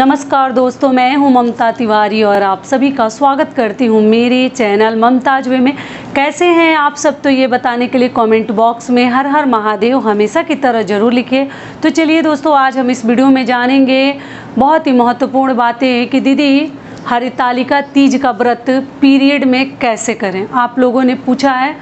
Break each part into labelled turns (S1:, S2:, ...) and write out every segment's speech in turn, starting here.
S1: नमस्कार दोस्तों, मैं हूं ममता तिवारी और आप सभी का स्वागत करती हूं मेरे चैनल ममताज वे में। कैसे हैं आप सब, तो ये बताने के लिए कमेंट बॉक्स में हर हर महादेव हमेशा की तरह ज़रूर लिखिए। तो चलिए दोस्तों, आज हम इस वीडियो में जानेंगे बहुत ही महत्वपूर्ण बातें कि दीदी हरितालिका तीज का व्रत पीरियड में कैसे करें। आप लोगों ने पूछा है,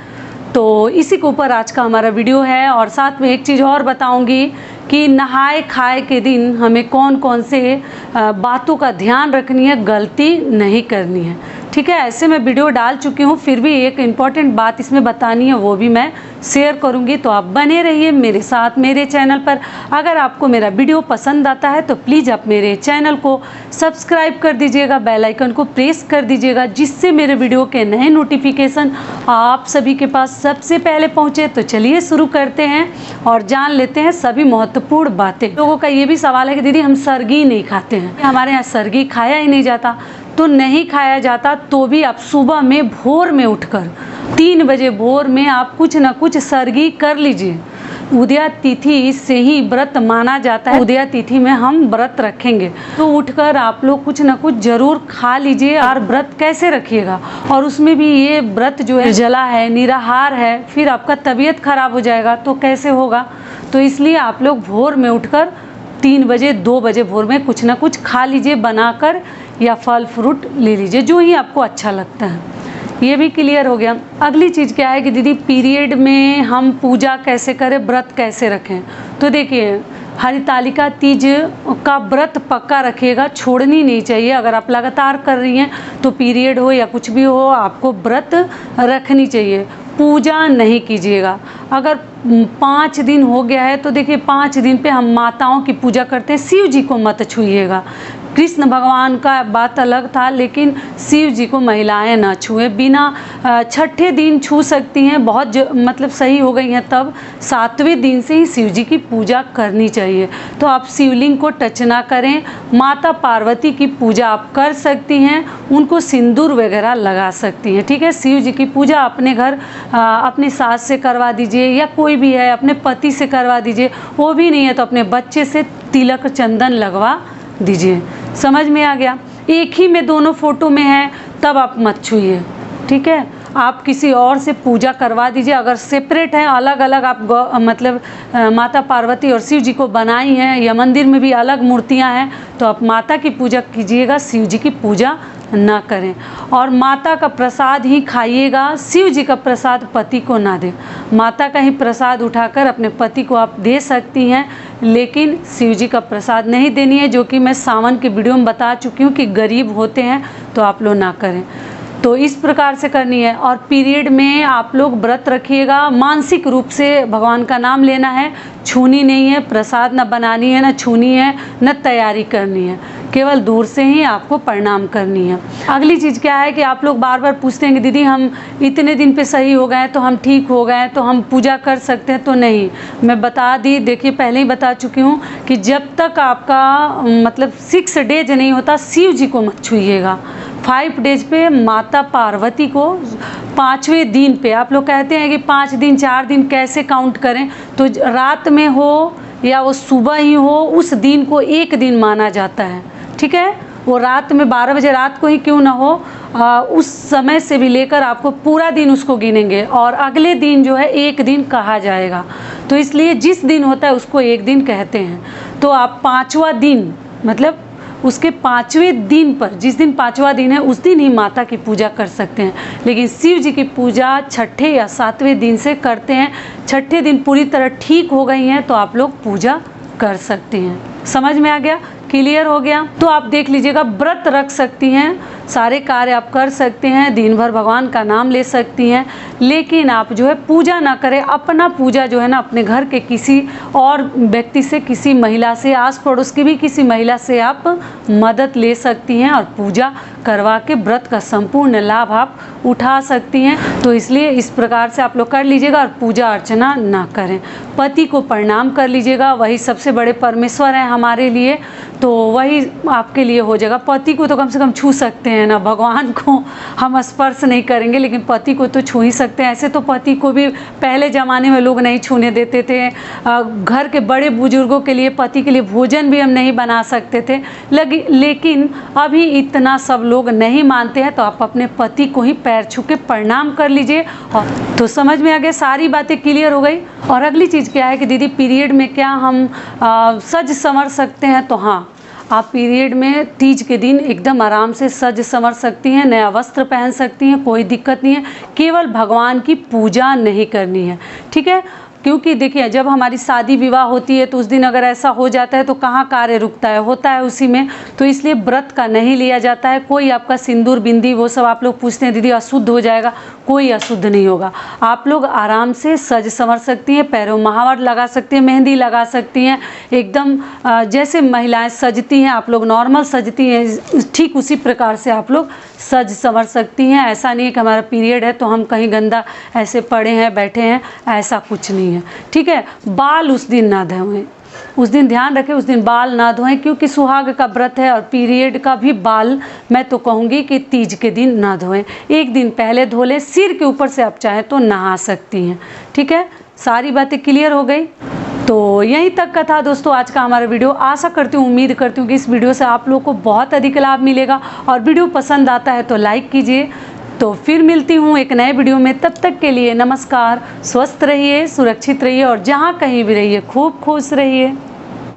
S1: तो इसी के ऊपर आज का हमारा वीडियो है। और साथ में एक चीज़ और बताऊंगी कि नहाए खाए के दिन हमें कौन कौन से बातों का ध्यान रखनी है, गलती नहीं करनी है। ठीक है, ऐसे मैं वीडियो डाल चुकी हूँ, फिर भी एक इम्पॉर्टेंट बात इसमें बतानी है, वो भी मैं शेयर करूँगी। तो आप बने रहिए मेरे साथ मेरे चैनल पर। अगर आपको मेरा वीडियो पसंद आता है तो प्लीज़ आप मेरे चैनल को सब्सक्राइब कर दीजिएगा, बेल आइकन को प्रेस कर दीजिएगा, जिससे मेरे वीडियो के नए नोटिफिकेशन आप सभी के पास सबसे पहले पहुँचे। तो चलिए शुरू करते हैं और जान लेते हैं सभी महत्वपूर्ण बातें। लोगों का ये भी सवाल है कि दीदी हम सरगी नहीं खाते हैं, हमारे यहाँ सरगी खाया ही नहीं जाता। तो नहीं खाया जाता तो भी आप सुबह में भोर में उठकर 3 बजे भोर में आप कुछ ना कुछ सरगी कर लीजिए। उदया तिथि से ही व्रत माना जाता है, उदया तिथि में हम व्रत रखेंगे, तो उठकर आप लोग कुछ ना कुछ जरूर खा लीजिए। और व्रत कैसे रखिएगा, और उसमें भी ये व्रत जो है जला है, निराहार है, फिर आपका तबीयत खराब हो जाएगा तो कैसे होगा। तो इसलिए आप लोग भोर में उठकर 3 बजे 2 बजे भोर में कुछ ना कुछ खा लीजिए बनाकर, या फल फ्रूट ले लीजिए, जो ही आपको अच्छा लगता है। ये भी क्लियर हो गया। अगली चीज़ क्या है कि दीदी पीरियड में हम पूजा कैसे करें, व्रत कैसे रखें। तो देखिए हरितालिका तीज का व्रत पक्का रखिएगा, छोड़नी नहीं चाहिए। अगर आप लगातार कर रही हैं तो पीरियड हो या कुछ भी हो, आपको व्रत रखनी चाहिए। पूजा नहीं कीजिएगा। अगर 5 दिन हो गया है तो देखिए 5 दिन पे हम माताओं की पूजा करते हैं, शिव जी को मत छुइएगा। कृष्ण भगवान का बात अलग था, लेकिन शिव जी को महिलाएं ना छुए। बिना छठे दिन छू सकती हैं, बहुत मतलब सही हो गई हैं, तब 7वें दिन से ही शिव जी की पूजा करनी चाहिए। तो आप शिवलिंग को टच ना करें। माता पार्वती की पूजा आप कर सकती हैं, उनको सिंदूर वगैरह लगा सकती हैं। ठीक है, शिव जी की पूजा अपने घर अपनी सास से करवा दीजिए, या कोई भी है अपने पति से करवा दीजिए। वो भी नहीं है तो अपने बच्चे से तिलक चंदन लगवा दीजिए। समझ में आ गया। एक ही में दोनों फोटो में है तब आप मत छूइए। ठीक है, आप किसी और से पूजा करवा दीजिए। अगर सेपरेट है, अलग अलग आप मतलब माता पार्वती और शिव जी को बनाई हैं, या मंदिर में भी अलग मूर्तियां हैं, तो आप माता की पूजा कीजिएगा, शिव जी की पूजा ना करें। और माता का प्रसाद ही खाइएगा, शिव जी का प्रसाद पति को ना दें। माता का ही प्रसाद उठाकर अपने पति को आप दे सकती हैं, लेकिन शिव जी का प्रसाद नहीं देनी है, जो कि मैं सावन के वीडियो में बता चुकी हूँ कि गरीब होते हैं, तो आप लोग ना करें। तो इस प्रकार से करनी है। और पीरियड में आप लोग व्रत रखिएगा, मानसिक रूप से भगवान का नाम लेना है, छूनी नहीं है, प्रसाद न बनानी है, न छूनी है, न तैयारी करनी है, केवल दूर से ही आपको प्रणाम करनी है। अगली चीज़ क्या है कि आप लोग बार बार पूछते हैं कि दीदी हम इतने दिन पे सही हो गए, तो हम ठीक हो गए, तो हम पूजा कर सकते हैं। तो नहीं, मैं बता दी, देखिए पहले ही बता चुकी हूँ कि जब तक आपका मतलब 6 डेज नहीं होता, शिव जी को मत छूइएगा। 5 डेज पे माता पार्वती को, 5वें दिन पे आप लोग कहते हैं कि 5 दिन 4 दिन कैसे काउंट करें, तो रात में हो या वो सुबह ही हो, उस दिन को एक दिन माना जाता है। ठीक है, वो रात में 12 बजे रात को ही क्यों ना हो, उस समय से भी लेकर आपको पूरा दिन उसको गिनेंगे, और अगले दिन जो है एक दिन कहा जाएगा। तो इसलिए जिस दिन होता है उसको एक दिन कहते हैं। तो आप 5वां दिन मतलब उसके 5वें दिन पर, जिस दिन 5वां दिन है उस दिन ही माता की पूजा कर सकते हैं। लेकिन शिव जी की पूजा छठे या 7वें दिन से करते हैं। छठे दिन पूरी तरह ठीक हो गई हैं तो आप लोग पूजा कर सकते हैं। समझ में आ गया, क्लियर हो गया। तो आप देख लीजिएगा, व्रत रख सकती हैं, सारे कार्य आप कर सकते हैं, दिन भर भगवान का नाम ले सकती हैं, लेकिन आप जो है पूजा ना करें। अपना पूजा जो है ना अपने घर के किसी और व्यक्ति से, किसी महिला से, आस पड़ोस की भी किसी महिला से आप मदद ले सकती हैं और पूजा करवा के व्रत का संपूर्ण लाभ आप उठा सकती हैं। तो इसलिए इस प्रकार से आप लोग कर लीजिएगा और पूजा अर्चना ना करें। पति को प्रणाम कर लीजिएगा, वही सबसे बड़े परमेश्वर हैं हमारे लिए, तो वही आपके लिए हो जाएगा। पति को तो कम से कम छू सकते हैं हैं ना, भगवान को हम स्पर्श नहीं करेंगे, लेकिन पति को तो छू ही सकते हैं। ऐसे तो पति को भी पहले ज़माने में लोग नहीं छूने देते थे। घर के बड़े बुजुर्गों के लिए, पति के लिए भोजन भी हम नहीं बना सकते थे। लेकिन अभी इतना सब लोग नहीं मानते हैं, तो आप अपने पति को ही पैर छू के प्रणाम कर लीजिए। और तो समझ में आ गया, सारी बातें क्लियर हो गई। और अगली चीज़ क्या है कि दीदी पीरियड में क्या हम सज संवर सकते हैं? तो हाँ, आप पीरियड में तीज के दिन एकदम आराम से सज संवर सकती हैं, नया वस्त्र पहन सकती हैं, कोई दिक्कत नहीं है। केवल भगवान की पूजा नहीं करनी है, ठीक है? क्योंकि देखिए, जब हमारी शादी विवाह होती है तो उस दिन अगर ऐसा हो जाता है तो कहाँ कार्य रुकता है, होता है उसी में। तो इसलिए व्रत का नहीं लिया जाता है। कोई आपका सिंदूर बिंदी वो सब आप लोग पूछते हैं दीदी अशुद्ध हो जाएगा, कोई अशुद्ध नहीं होगा। आप लोग आराम से सज संवर सकती हैं, पैरों महावर लगा सकती हैं, मेहंदी लगा सकती हैं, एकदम जैसे महिलाएं सजती हैं, आप लोग नॉर्मल सजती हैं, ठीक उसी प्रकार से आप लोग सज संवर सकती हैं। ऐसा नहीं है कि हमारा पीरियड है तो हम कहीं गंदा ऐसे पड़े हैं बैठे हैं, ऐसा कुछ नहीं है, ठीक है? बाल उस दिन ना धोएं, उस दिन ध्यान रखें, उस दिन बाल ना धोएं, क्योंकि सुहाग का व्रत है। और पीरियड का भी बाल मैं तो कहूँगी कि तीज के दिन ना धोएं, एक दिन पहले धो लें। सिर के ऊपर से आप चाहें तो नहा सकती हैं, ठीक है? सारी बातें क्लियर हो गई। तो यहीं तक का था दोस्तों आज का हमारा वीडियो। आशा करती हूँ, उम्मीद करती हूँ कि इस वीडियो से आप लोग को बहुत अधिक लाभ मिलेगा। और वीडियो पसंद आता है तो लाइक कीजिए। तो फिर मिलती हूँ एक नए वीडियो में, तब तक के लिए नमस्कार। स्वस्थ रहिए, सुरक्षित रहिए और जहाँ कहीं भी रहिए खूब खुश रहिए।